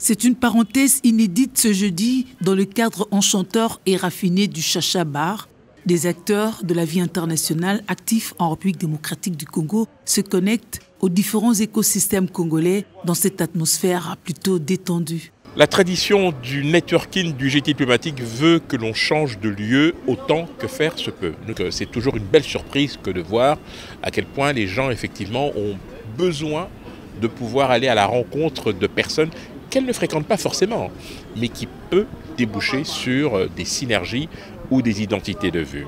C'est une parenthèse inédite ce jeudi dans le cadre enchanteur et raffiné du Chacha Bar. Des acteurs de la vie internationale actifs en République démocratique du Congo se connectent aux différents écosystèmes congolais dans cette atmosphère plutôt détendue. La tradition du networking du GT diplomatique veut que l'on change de lieu autant que faire se peut. Donc c'est toujours une belle surprise que de voir à quel point les gens effectivement ont besoin de pouvoir aller à la rencontre de personnes qu'elles ne fréquentent pas forcément, mais qui peut déboucher sur des synergies ou des identités de vue.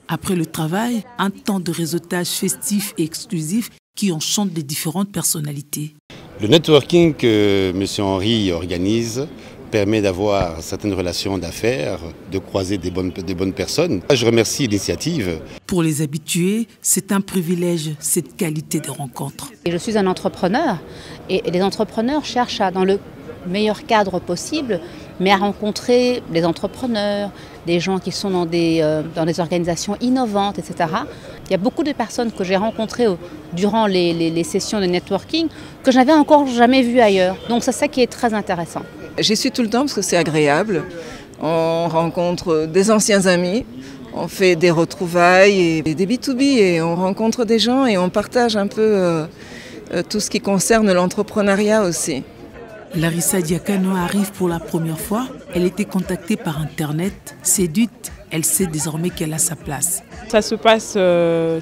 Après le travail, un temps de réseautage festif et exclusif qui enchante les différentes personnalités. Le networking que M. Henry organise permet d'avoir certaines relations d'affaires, de croiser des bonnes personnes. Je remercie l'initiative. Pour les habitués, c'est un privilège, cette qualité de rencontre. Je suis un entrepreneur et les entrepreneurs cherchent dans le meilleur cadre possible, mais à rencontrer des entrepreneurs, des gens qui sont dans des organisations innovantes, etc. Il y a beaucoup de personnes que j'ai rencontrées durant les sessions de networking que je n'avais encore jamais vues ailleurs. Donc c'est ça qui est très intéressant. J'y suis tout le temps parce que c'est agréable. On rencontre des anciens amis, on fait des retrouvailles et des B2B et on rencontre des gens et on partage un peu tout ce qui concerne l'entrepreneuriat aussi. Larissa Diakano arrive pour la première fois. Elle était contactée par Internet. Séduite, elle sait désormais qu'elle a sa place. Ça se passe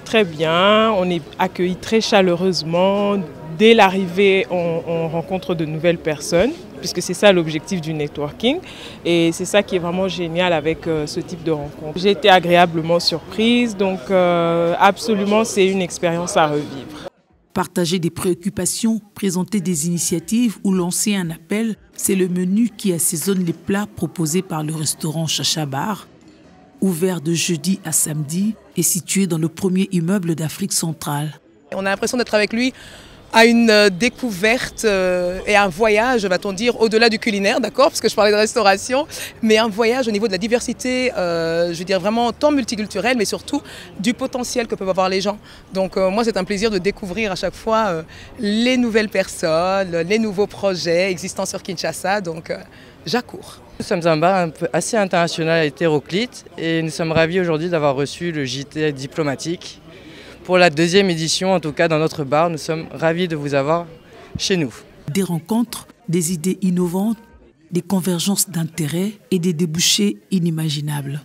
très bien. On est accueillis très chaleureusement. Dès l'arrivée, on rencontre de nouvelles personnes, puisque c'est ça l'objectif du networking. Et c'est ça qui est vraiment génial avec ce type de rencontre. J'ai été agréablement surprise, donc absolument c'est une expérience à revivre. Partager des préoccupations, présenter des initiatives ou lancer un appel, c'est le menu qui assaisonne les plats proposés par le restaurant Chacha Bar. Ouvert de jeudi à samedi et situé dans le premier immeuble d'Afrique centrale. On a l'impression d'être avec lui à une découverte et un voyage, va-t-on dire, au-delà du culinaire, d'accord, parce que je parlais de restauration, mais un voyage au niveau de la diversité, je veux dire vraiment tant multiculturelle, mais surtout du potentiel que peuvent avoir les gens. Donc moi, c'est un plaisir de découvrir à chaque fois les nouvelles personnes, les nouveaux projets existants sur Kinshasa, donc j'accours. Nous sommes un bar assez international hétéroclite et nous sommes ravis aujourd'hui d'avoir reçu le JT diplomatique. Pour la deuxième édition, en tout cas dans notre bar, nous sommes ravis de vous avoir chez nous. Des rencontres, des idées innovantes, des convergences d'intérêts et des débouchés inimaginables.